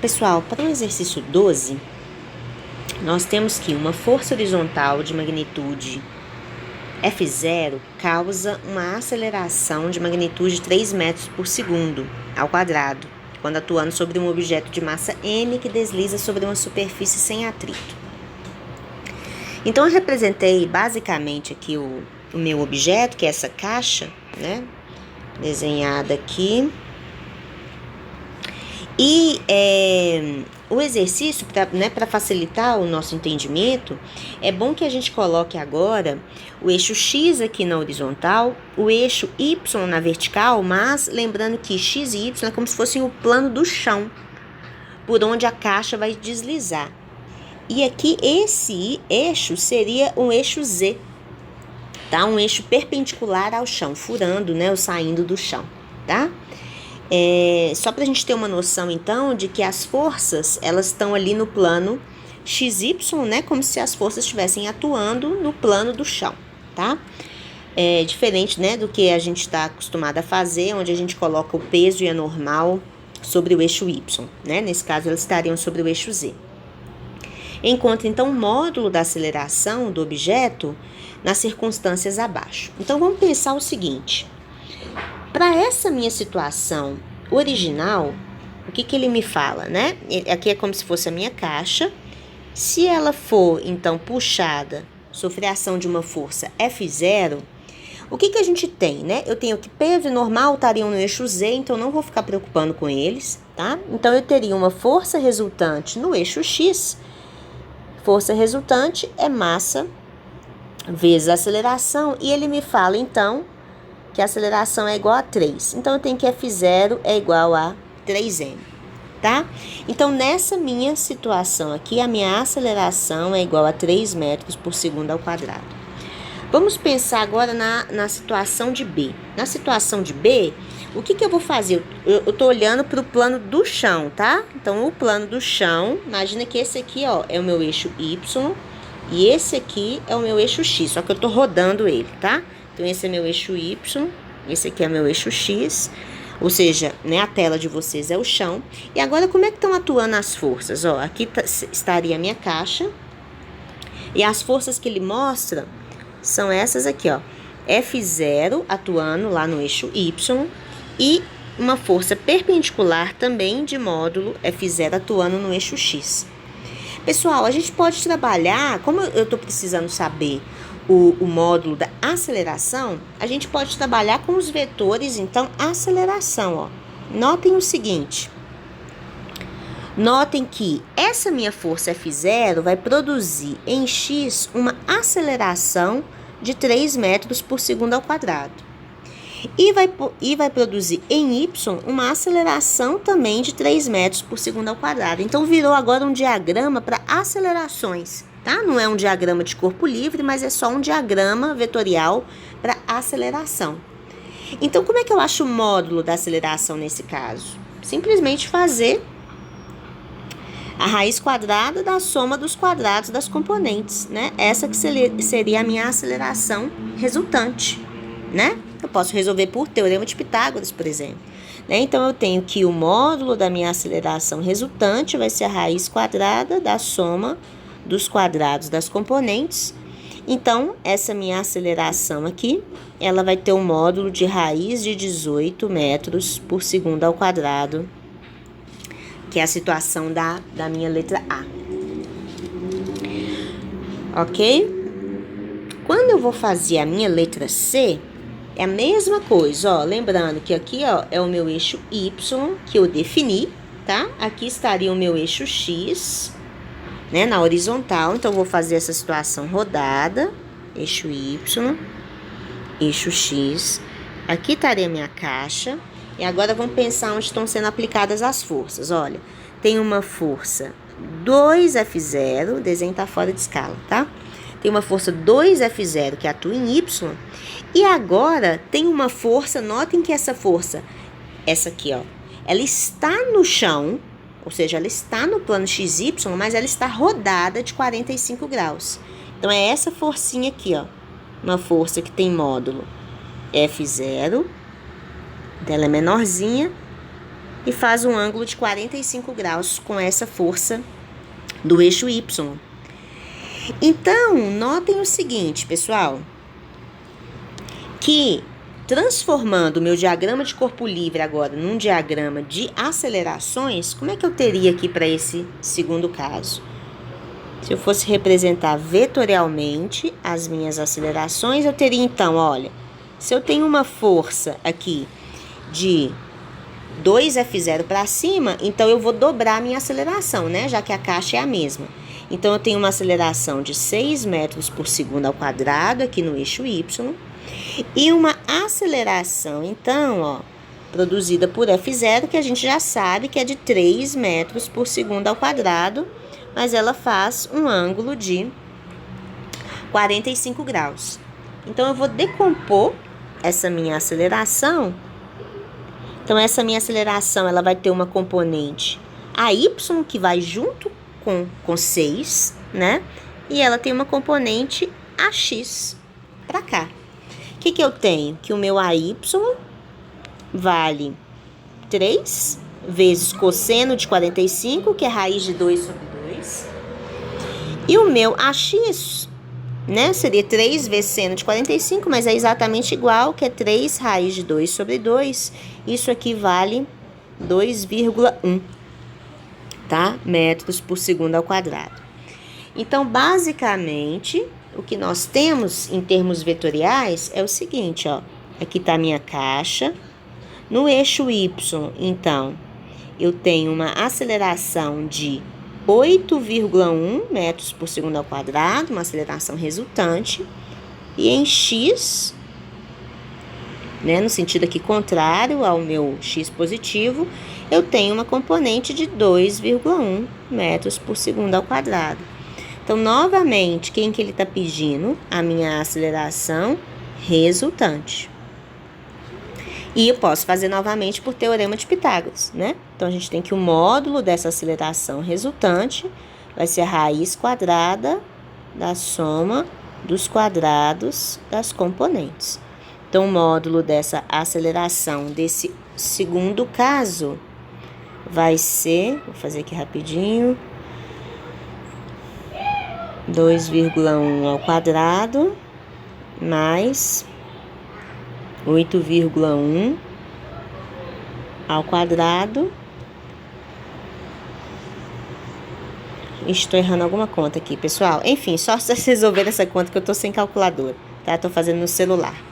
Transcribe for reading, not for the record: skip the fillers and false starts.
Pessoal, para o exercício 12, nós temos que uma força horizontal de magnitude F0 causa uma aceleração de magnitude 3 metros por segundo ao quadrado, quando atuando sobre um objeto de massa m que desliza sobre uma superfície sem atrito. Então, eu representei basicamente aqui o meu objeto, que é essa caixa, né, desenhada aqui. E o exercício, para facilitar o nosso entendimento, é bom que a gente coloque agora o eixo X aqui na horizontal, o eixo Y na vertical, mas lembrando que X e Y é como se fossem o plano do chão, por onde a caixa vai deslizar. E aqui esse eixo seria um eixo Z, tá? Um eixo perpendicular ao chão, furando, né, ou saindo do chão, tá? Só para a gente ter uma noção, então, de que as forças, elas estão ali no plano XY, né? Como se as forças estivessem atuando no plano do chão, tá? Diferente, né, do que a gente está acostumado a fazer, onde a gente coloca o peso e a normal sobre o eixo Y, né? Nesse caso, elas estariam sobre o eixo Z. Encontre, então, o módulo da aceleração do objeto nas circunstâncias abaixo. Então, vamos pensar o seguinte. Para essa minha situação original, o que ele me fala, né? Aqui é como se fosse a minha caixa. Se ela for, então, puxada, sofrer a ação de uma força F0, o que a gente tem, né? Eu tenho que peso e normal estariam no eixo Z, então não vou ficar preocupando com eles, tá? Então, eu teria uma força resultante no eixo X. Força resultante é massa vezes a aceleração, e ele me fala, então, que a aceleração é igual a 3. Então, eu tenho que F0 é igual a 3m, tá? Então, nessa minha situação aqui, a minha aceleração é igual a 3 metros por segundo ao quadrado. Vamos pensar agora na situação de B. Na situação de B, o que eu vou fazer? Eu tô olhando para o plano do chão, tá? Então, o plano do chão, imagina que esse aqui, ó, é o meu eixo Y e esse aqui é o meu eixo X, só que eu tô rodando ele, tá? Então, esse é meu eixo Y, esse aqui é meu eixo X, ou seja, né, a tela de vocês é o chão. E agora, como é que estão atuando as forças? Ó, aqui estaria a minha caixa, e as forças que ele mostra são essas aqui, ó. F0 atuando lá no eixo Y, e uma força perpendicular também de módulo F0 atuando no eixo X. Pessoal, a gente pode trabalhar, como eu estou precisando saber o módulo da aceleração, a gente pode trabalhar com os vetores, então, aceleração, ó. Notem o seguinte, notem que essa minha força F0 vai produzir em X uma aceleração de 3 metros por segundo ao quadrado. E vai produzir em Y uma aceleração também de 3 metros por segundo ao quadrado. Então, virou agora um diagrama para acelerações, tá? Não é um diagrama de corpo livre, mas é só um diagrama vetorial para aceleração. Então, como é que eu acho o módulo da aceleração nesse caso? Simplesmente fazer a raiz quadrada da soma dos quadrados das componentes, né? Essa que seria a minha aceleração resultante, né? Eu posso resolver por teorema de Pitágoras, por exemplo. Né? Então, eu tenho que o módulo da minha aceleração resultante vai ser a raiz quadrada da soma dos quadrados das componentes. Então, essa minha aceleração aqui, ela vai ter um módulo de raiz de 18 metros por segundo ao quadrado, que é a situação da minha letra A. Ok? Quando eu vou fazer a minha letra C, é a mesma coisa, ó. Lembrando que aqui, ó, é o meu eixo Y que eu defini, tá? Aqui estaria o meu eixo X, né, na horizontal. Então, eu vou fazer essa situação rodada, eixo Y, eixo X. Aqui estaria a minha caixa. E agora, vamos pensar onde estão sendo aplicadas as forças. Olha, tem uma força 2F0, o desenho tá fora de escala, tá? Tem uma força 2F0 que atua em Y. E agora, tem uma força, notem que essa força, essa aqui, ó, ela está no chão, ou seja, ela está no plano XY, mas ela está rodada de 45 graus. Então, é essa forcinha aqui, ó, uma força que tem módulo F0, dela é menorzinha, e faz um ângulo de 45 graus com essa força do eixo Y. Então, notem o seguinte, pessoal, que transformando o meu diagrama de corpo livre agora num diagrama de acelerações, como é que eu teria aqui para esse segundo caso? Se eu fosse representar vetorialmente as minhas acelerações, eu teria então, olha, se eu tenho uma força aqui de 2F0 para cima, então eu vou dobrar a minha aceleração, né? Já que a caixa é a mesma. Então, eu tenho uma aceleração de 6 metros por segundo ao quadrado aqui no eixo Y. E uma aceleração, então, ó, produzida por F0, que a gente já sabe que é de 3 metros por segundo ao quadrado, mas ela faz um ângulo de 45 graus. Então, eu vou decompor essa minha aceleração. Então, essa minha aceleração, ela vai ter uma componente AY, que vai junto com 6, né? E ela tem uma componente AX para cá. O que eu tenho? Que o meu AY vale 3 vezes cosseno de 45, que é raiz de 2 sobre 2. E o meu AX, né? Seria 3 vezes seno de 45, mas é exatamente igual, que é 3 raiz de 2 sobre 2. Isso aqui vale 2,1, tá? Metros por segundo ao quadrado. Então, basicamente, o que nós temos em termos vetoriais é o seguinte, ó. Aqui está a minha caixa. No eixo Y, então, eu tenho uma aceleração de 8,1 metros por segundo ao quadrado, uma aceleração resultante. E em X, né, no sentido aqui contrário ao meu X positivo, eu tenho uma componente de 2,1 metros por segundo ao quadrado. Então, novamente, quem que ele está pedindo? A minha aceleração resultante. E eu posso fazer novamente por teorema de Pitágoras, né? Então, a gente tem que o módulo dessa aceleração resultante vai ser a raiz quadrada da soma dos quadrados das componentes. Então, o módulo dessa aceleração desse segundo caso vai ser, vou fazer aqui rapidinho, 2,1 ao quadrado mais 8,1 ao quadrado. Estou errando alguma conta aqui, pessoal. Enfim, só vocês resolverem essa conta que eu tô sem calculadora, tá? Tô fazendo no celular.